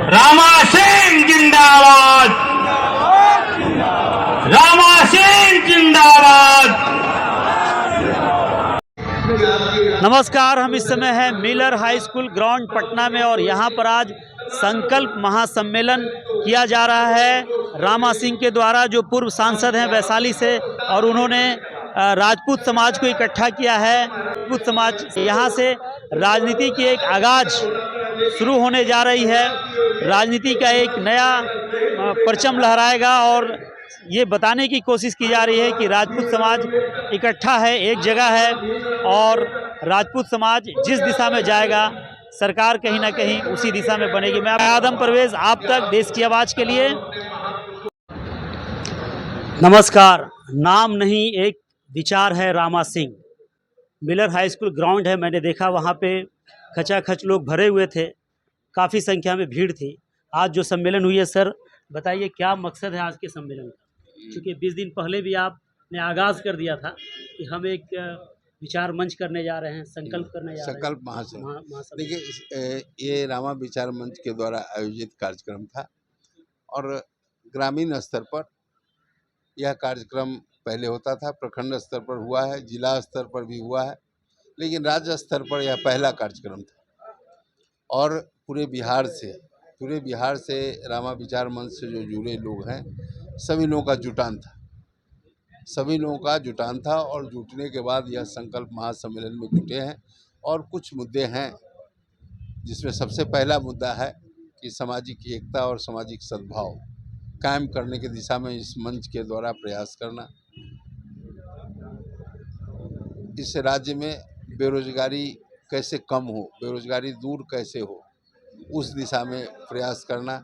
रामा सिंह जिंदाबाद, रामा सिंह जिंदाबाद। नमस्कार, हम इस समय हैं Miller high school ground Patna में और यहाँ पर आज संकल्प महासम्मेलन किया जा रहा है रामा सिंह के द्वारा, जो पूर्व सांसद हैं वैशाली से, और उन्होंने राजपूत समाज को इकट्ठा किया है। राजपूत समाज यहाँ से राजनीति की एक आगाज शुरू होने जा रही है। राजनीति का एक नया परचम लहराएगा और ये बताने की कोशिश की जा रही है कि राजपूत समाज इकट्ठा है, एक जगह है, और राजपूत समाज जिस दिशा में जाएगा सरकार कहीं ना कहीं उसी दिशा में बनेगी। मैं आदम परवेज, आप तक देश की आवाज़ के लिए। नमस्कार, नाम नहीं एक विचार है Rama Singh. Miller high school ground है, मैंने देखा वहाँ पे खचाखच लोग भरे हुए थे, काफ़ी संख्या में भीड़ थी। आज जो सम्मेलन हुई है, सर बताइए क्या मकसद है आज के सम्मेलन का? क्योंकि 20 दिन पहले भी आपने आगाज़ कर दिया था कि हम एक विचार मंच करने जा रहे हैं, संकल्प करने जा रहे हैं। संकल्प महासम्मेलन। देखिए, ये रामा विचार मंच के द्वारा आयोजित कार्यक्रम था और ग्रामीण स्तर पर यह कार्यक्रम पहले होता था, प्रखंड स्तर पर हुआ है, जिला स्तर पर भी हुआ है, लेकिन राज्य स्तर पर यह पहला कार्यक्रम था। और पूरे बिहार से रामा विचार मंच से जो जुड़े लोग हैं, सभी लोगों का जुटान था और जुटने के बाद यह संकल्प महासम्मेलन में जुटे हैं। और कुछ मुद्दे हैं जिसमें सबसे पहला मुद्दा है कि सामाजिक एकता और सामाजिक सद्भाव कायम करने की दिशा में इस मंच के द्वारा प्रयास करना, इस राज्य में बेरोजगारी कैसे कम हो, बेरोजगारी दूर कैसे हो, उस दिशा में प्रयास करना,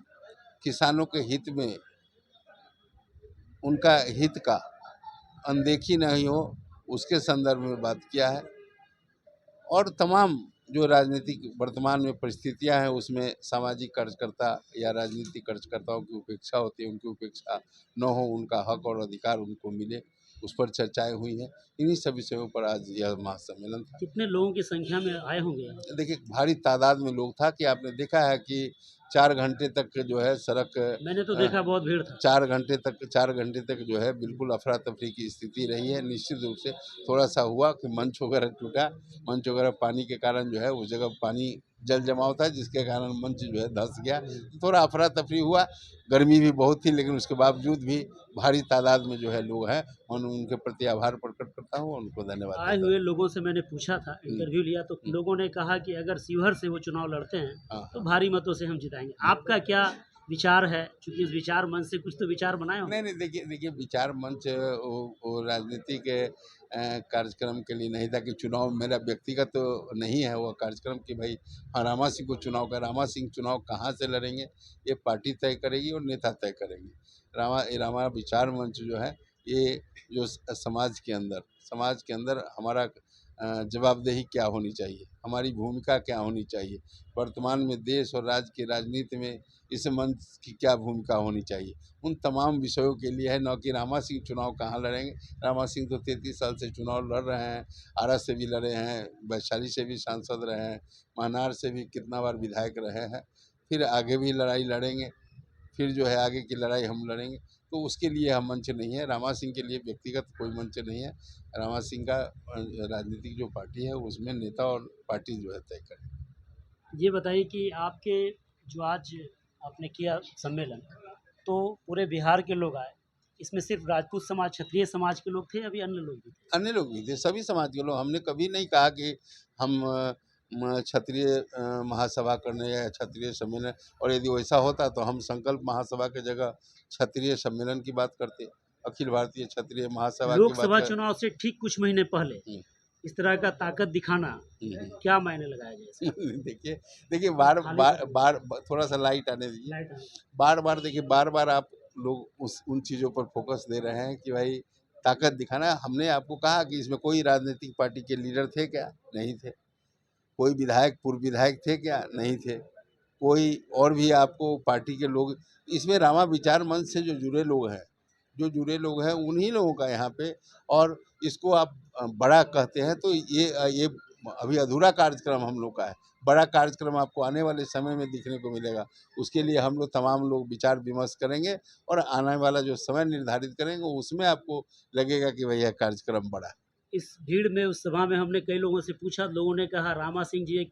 किसानों के हित में उनका हित का अनदेखी नहीं हो, उसके संदर्भ में बात किया है। और तमाम जो राजनीतिक वर्तमान में परिस्थितियां हैं, उसमें सामाजिक कार्यकर्ता या राजनीतिक कार्यकर्ताओं की उपेक्षा होती है, उनकी उपेक्षा न हो, उनका हक और अधिकार उनको मिले, उस पर चर्चाएं हुई हैं। इन्हीं सब विषयों पर आज यह महासम्मेलन था। कितने लोगों की संख्या में आए होंगे? देखिए, भारी तादाद में लोग था कि आपने देखा है कि 4 घंटे तक जो है सड़क, मैंने तो देखा बहुत भीड़ था। 4 घंटे तक जो है बिल्कुल अफरा तफरी की स्थिति रही है। निश्चित रूप से थोड़ा सा हुआ कि मंच वगैरह टूटा, मंच वगैरह पानी के कारण जो है उस जगह पानी जल जमाव था, जिसके कारण मंच जो है धंस गया, थोड़ा अफरा तफरी हुआ। गर्मी भी बहुत थी, लेकिन उसके बावजूद भी भारी तादाद में जो है लोग हैं, और उनके प्रति आभार प्रकट करता हूँ, उनको धन्यवाद। आए हुए लोगों से मैंने पूछा था, इंटरव्यू लिया, तो लोगों ने कहा कि अगर शिवहर से वो चुनाव लड़ते हैं तो भारी मतों से हम जिताएंगे। आपका क्या विचार है? क्योंकि इस विचार मंच से कुछ तो विचार बनाए हो। नहीं, देखिए विचार मंच वो राजनीति के कार्यक्रम के लिए नहीं था कि चुनाव मेरा व्यक्तिगत तो नहीं है वो कार्यक्रम कि भाई हाँ रामा सिंह को चुनाव का, रामा सिंह चुनाव कहाँ से लड़ेंगे ये पार्टी तय करेगी और नेता तय करेंगे। रामा विचार मंच जो है, ये जो समाज के अंदर हमारा जवाबदेही क्या होनी चाहिए, हमारी भूमिका क्या होनी चाहिए, वर्तमान में देश और राज्य की राजनीति में इस मंच की क्या भूमिका होनी चाहिए, उन तमाम विषयों के लिए है, न कि रामा सिंह चुनाव कहाँ लड़ेंगे। रामा सिंह तो 33 साल से चुनाव लड़ रहे हैं, आरा से भी लड़े हैं, वैशाली से भी सांसद रहे हैं, मानार से भी कितना बार विधायक रहे हैं, फिर आगे भी लड़ाई लड़ेंगे, फिर जो है आगे की लड़ाई हम लड़ेंगे। तो उसके लिए हम मंच नहीं है, रामा सिंह के लिए व्यक्तिगत कोई मंच नहीं है। रामा सिंह का राजनीतिक जो पार्टी है उसमें नेता और पार्टी जो है तय करें। ये बताइए कि आपके जो आज आपने किया सम्मेलन, तो पूरे बिहार के लोग आए, इसमें सिर्फ राजपूत समाज, क्षत्रिय समाज के लोग थे या भी अन्य लोग भी थे? अन्य लोग भी थे, सभी समाज के लोग। हमने कभी नहीं कहा कि हम क्षत्रिय महासभा करने या क्षत्रिय सम्मेलन, और यदि वैसा होता तो हम संकल्प महासभा की जगह क्षत्रिय सम्मेलन की बात करते, अखिल भारतीय क्षत्रिय महासभा की बात। लोकसभा चुनाव से ठीक कुछ महीने पहले इस तरह का ताकत दिखाना क्या मायने लगाया जाए? देखिए बार थोड़ा सा लाइट आने दीजिए। बार बार आप लोग उन चीज़ों पर फोकस दे रहे हैं कि भाई ताकत दिखाना। हमने आपको कहा कि इसमें कोई राजनीतिक पार्टी के लीडर थे क्या? नहीं थे। कोई विधायक, पूर्व विधायक थे क्या? नहीं थे। कोई और भी आपको पार्टी के लोग, इसमें रामा विचार मंच से जो जुड़े लोग हैं उन्हीं लोगों का यहाँ पे, और इसको आप बड़ा कहते हैं तो ये अभी अधूरा कार्यक्रम हम लोग का है। बड़ा कार्यक्रम आपको आने वाले समय में दिखने को मिलेगा। उसके लिए हम लोग तमाम लोग विचार विमर्श करेंगे और आने वाला जो समय निर्धारित करेंगे उसमें आपको लगेगा कि भैया कार्यक्रम बड़ा है। इस भीड़ में, उस सभा में हमने कई लोगों से पूछा, लोगों ने कहा रामा सिंह जी एक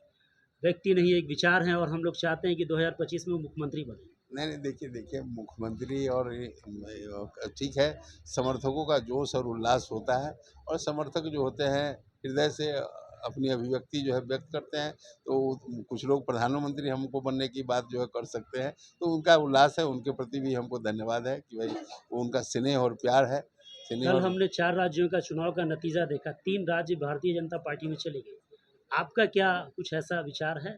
व्यक्ति नहीं, एक विचार हैं और हम लोग चाहते हैं कि 2025 में वो मुख्यमंत्री बने। नहीं, देखिए मुख्यमंत्री और ठीक है, समर्थकों का जोश और उल्लास होता है और समर्थक जो होते हैं हृदय से अपनी अभिव्यक्ति जो है व्यक्त करते हैं, तो कुछ लोग प्रधानमंत्री हमको बनने की बात जो है कर सकते हैं, तो उनका उल्लास है, उनके प्रति भी हमको धन्यवाद है कि भाई वो उनका स्नेह और प्यार है। कल हमने 4 राज्यों का चुनाव का नतीजा देखा, 3 राज्य भारतीय जनता पार्टी में चले गए। आपका क्या कुछ ऐसा विचार है?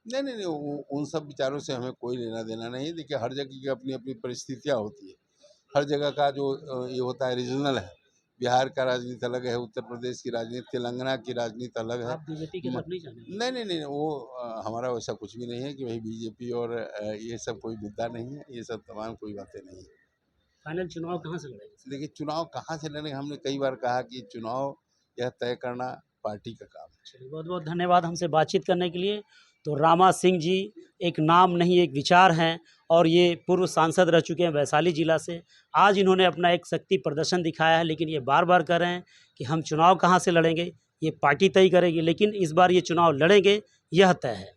नहीं, उन सब विचारों से हमें कोई लेना देना नहीं। देखिए हर जगह की अपनी अपनी परिस्थितियाँ होती है, हर जगह का जो ये होता है रीजनल है। बिहार का राजनीति अलग है, उत्तर प्रदेश की राजनीति, तेलंगाना की राजनीति अलग है। आप बीजेपी के साथ नहीं जाने? नहीं, वो हमारा वैसा कुछ भी नहीं है कि भाई बीजेपी और ये सब कोई मुद्दा नहीं है, ये सब तमाम कोई बातें नहीं है। फाइनल चुनाव कहाँ से लड़ेंगे? देखिए चुनाव कहाँ से लड़ेंगे, हमने कई बार कहा कि चुनाव यह तय करना पार्टी का काम है। चलिए, बहुत बहुत धन्यवाद हमसे बातचीत करने के लिए। तो रामा सिंह जी एक नाम नहीं, एक विचार हैं और ये पूर्व सांसद रह चुके हैं वैशाली जिला से। आज इन्होंने अपना एक शक्ति प्रदर्शन दिखाया है, लेकिन ये बार बार कह रहे हैं कि हम चुनाव कहाँ से लड़ेंगे, ये पार्टी तय करेगी, लेकिन इस बार ये चुनाव लड़ेंगे, यह तय है।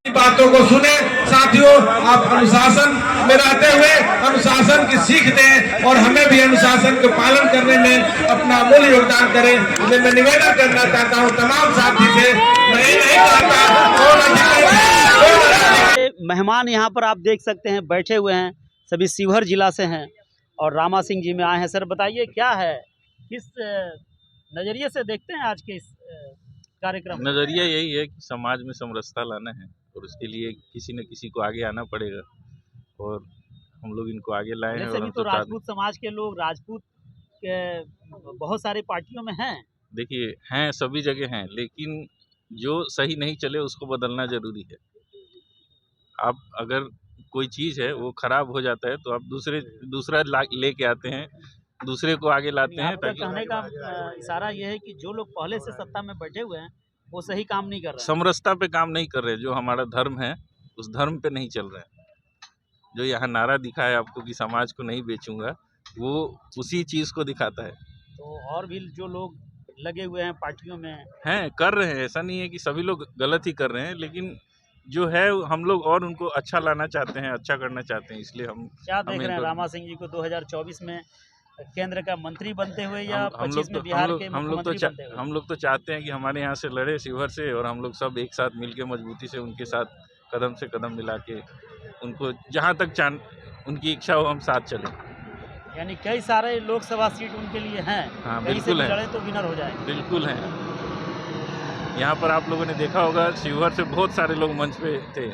बातों को सुने साथियों, आप अनुशासन में रहते हुए अनुशासन की सीख दें और हमें भी अनुशासन के पालन करने में अपना अमूल्य योगदान करें। मैं निवेदन करना चाहता हूं तमाम साथी से, मैं नहीं चाहता। मेहमान यहाँ पर आप देख सकते हैं बैठे हुए हैं, सभी शिवहर जिला से हैं और रामा सिंह जी में आए हैं। सर बताइए क्या है, किस नज़रिए से देखते हैं आज के इस कार्यक्रम? नज़रिया यही है कि समाज में समरसता लाना है और उसके लिए किसी न किसी को आगे आना पड़ेगा और हम लोग इनको आगे लाए हैं। वैसे भी तो राजपूत समाज के लोग, राजपूत के बहुत सारी पार्टियों में हैं। देखिए हैं, सभी जगह हैं, लेकिन जो सही नहीं चले उसको बदलना ज़रूरी है। आप अगर कोई चीज़ है वो ख़राब हो जाता है तो आप दूसरा लेके आते हैं, दूसरे को आगे लाते हैं। ताकि कहने का इशारा ये है कि जो लोग पहले से सत्ता में बैठे हुए हैं वो सही काम नहीं कर रहे हैं, समरसता पे काम नहीं कर रहे। जो हमारा धर्म है उस धर्म पे नहीं चल रहे हैं। जो यहाँ नारा दिखा है आपको कि समाज को नहीं बेचूंगा, वो उसी चीज़ को दिखाता है। तो और भी जो लोग लगे हुए हैं पार्टियों में हैं, कर रहे हैं, ऐसा नहीं है कि सभी लोग गलत ही कर रहे हैं, लेकिन जो है हम लोग और उनको अच्छा लाना चाहते हैं, अच्छा करना चाहते हैं, इसलिए हम क्या देख रहे हैं रामा सिंह जी को 2024 में केंद्र का मंत्री बनते हुए या 25 में बिहार के मुख्यमंत्री बनते हुए? हम लोग तो चाहते हैं कि हमारे यहाँ से लड़े शिवहर से और हम लोग सब एक साथ मिलके मजबूती से उनके साथ कदम से कदम मिला के उनको जहाँ तक उनकी इच्छा हो हम साथ चलें। यानी कई सारे लोकसभा सीट उनके लिए हैं। हाँ, कहीं से बिल्कुल भी है, लड़े तो विनर हो जाएंगे। बिल्कुल हैं। यहाँ पर आप लोगों ने देखा होगा शिवहर से बहुत सारे लोग मंच पे थे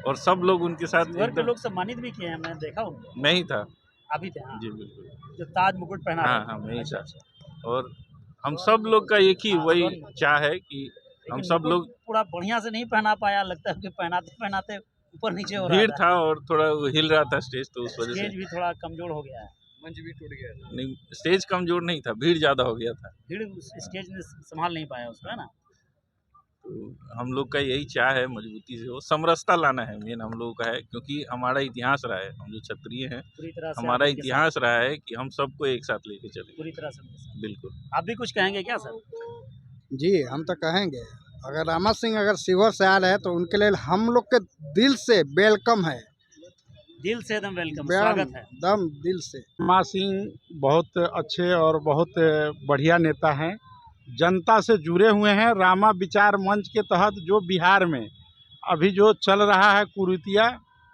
और सब लोग उनके साथ। शिवहर के लोग सम्मानित भी किए हैं, मैंने देखा उनको। मैं ही था अभी थे? हाँ जी, बिल्कुल। जो ताज मुकुट पहना। हाँ, मैं ही था। और हम सब लोग का एक ही वही चाह है कि हम सब लोग पूरा बढ़िया से नहीं पहना पाया, लगता है कि पहनाते ऊपर नीचे हो रहा भीड़ था और थोड़ा हिल रहा था स्टेज, तो उस वजह से स्टेज भी थोड़ा कमजोर हो गया है। मंच भी टूट गया। नहीं, स्टेज कमजोर नहीं था, भीड़ ज़्यादा हो गया था। भीड़ स्टेज ने संभाल नहीं पाया उसको, है ना? तो हम लोग का यही चाह है मजबूती से वो समरसता लाना है, मेन हम लोगों का है, क्योंकि हमारा इतिहास रहा है, हम जो क्षत्रिय हैं पूरी तरह से हमारा इतिहास रहा है कि हम सबको एक साथ लेके चले। पूरी तरह से। बिल्कुल। आप भी कुछ कहेंगे क्या सर? जी, हम तो कहेंगे अगर रामा सिंह अगर शिवहर से आ रहे हैं तो उनके लिए हम लोग के दिल से वेलकम है, दिल से एकदम वेलकम, स्वागत है। दम दिल से। रामा सिंह बहुत अच्छे और बहुत बढ़िया नेता हैं, जनता से जुड़े हुए हैं। रामा विचार मंच के तहत जो बिहार में अभी जो चल रहा है कुरीतियाँ,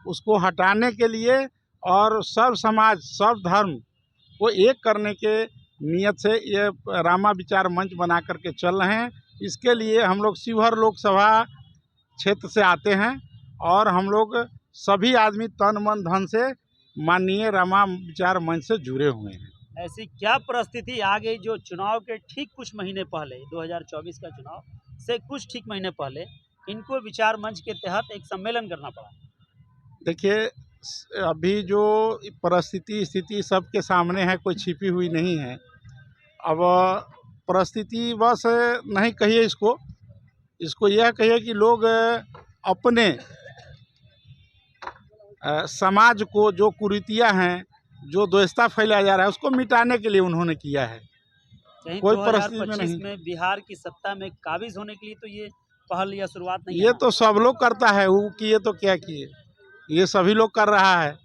उसको हटाने के लिए और सब समाज सब धर्म को एक करने के नियत से ये रामा विचार मंच बना करके चल रहे हैं। इसके लिए हम लोग शिवहर लोकसभा क्षेत्र से आते हैं और हम लोग सभी आदमी तन मन धन से माननीय रामा विचार मंच से जुड़े हुए हैं। ऐसी क्या परिस्थिति आ गई जो चुनाव के ठीक कुछ महीने पहले, 2024 का चुनाव से कुछ ठीक महीने पहले इनको विचार मंच के तहत एक सम्मेलन करना पड़ा? देखिए, अभी जो परिस्थिति स्थिति सबके सामने है, कोई छिपी हुई नहीं है। अब परिस्थिति बस नहीं कहिए इसको, इसको यह कहिए कि लोग अपने समाज को जो कुरीतियाँ हैं, जो द्वेषता फैलाया जा रहा है, उसको मिटाने के लिए उन्होंने किया है। कहीं कोई 2025 परिस्थिति में में बिहार की सत्ता में काबिज होने के लिए तो ये पहल या शुरुआत नहीं है ये ना? तो सब लोग करता है, वो किए तो क्या किए, ये सभी लोग कर रहा है,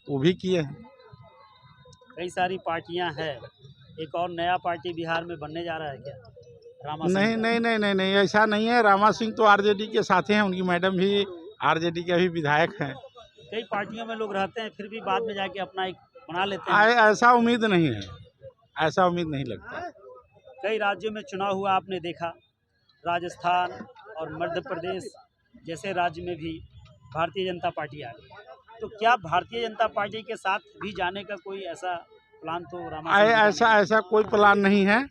वो भी किए हैं। कई सारी पार्टियां हैं, एक और नया पार्टी बिहार में बनने जा रहा है क्या? रामा सिंह नहीं का? नहीं नहीं नहीं नहीं ऐसा नहीं है। रामा सिंह तो आरजेडी के साथ हैं, उनकी मैडम भी आरजेडी के अभी विधायक हैं। कई पार्टियों में लोग रहते हैं, फिर भी बाद में जाके अपना एक बना लेते हैं। ऐसा उम्मीद नहीं है, ऐसा उम्मीद नहीं लगता। कई राज्यों में चुनाव हुआ, आपने देखा, राजस्थान और मध्य प्रदेश जैसे राज्य में भी भारतीय जनता पार्टी आ गई। तो क्या भारतीय जनता पार्टी के साथ भी जाने का कोई ऐसा प्लान तो रामा सिंह जी का ऐसा नहीं? ऐसा कोई प्लान नहीं है,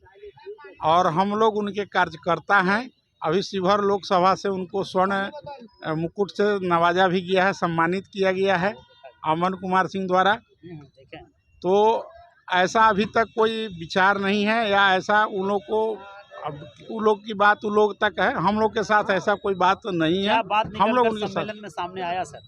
और हम लोग उनके कार्यकर्ता हैं। अभी शिवहर लोकसभा से उनको स्वर्ण मुकुट से नवाजा भी गया है, सम्मानित किया गया है अमन कुमार सिंह द्वारा। देखें, तो ऐसा अभी तक कोई विचार नहीं है, या ऐसा उन लोग को, अब उन लोग की बात उन लोग तक है, हम लोग के साथ ऐसा कोई बात नहीं है। क्या बात हम लोग निकलकर उनके साथ सम्मेलन में सामने आया सर?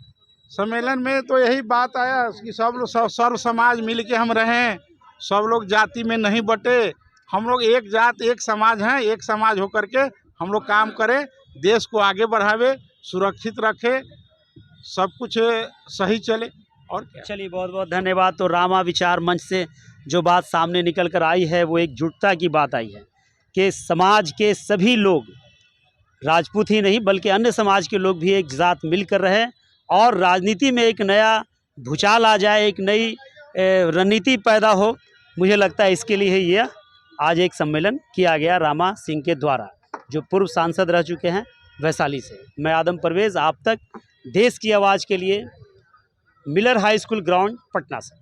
सम्मेलन में तो यही बात आया कि सब लोग सर्व समाज मिल के हम रहें, सब लोग जाति में नहीं बटे, हम लोग एक जात एक समाज हैं, एक समाज होकर के हम लोग काम करें, देश को आगे बढ़ावे, सुरक्षित रखे, सब कुछ सही चले। और क्या। चलिए, बहुत बहुत धन्यवाद। तो रामा विचार मंच से जो बात सामने निकल कर आई है वो एकजुटता की बात आई है कि समाज के सभी लोग, राजपूत ही नहीं बल्कि अन्य समाज के लोग भी एक साथ मिलकर रहे और राजनीति में एक नया भूचाल आ जाए, एक नई रणनीति पैदा हो। मुझे लगता है इसके लिए ये आज एक सम्मेलन किया गया रामा सिंह के द्वारा, जो पूर्व सांसद रह चुके हैं वैशाली से। मैं आदम परवेज़, आप तक देश की आवाज़ के लिए, Miller high school ground, Patna से।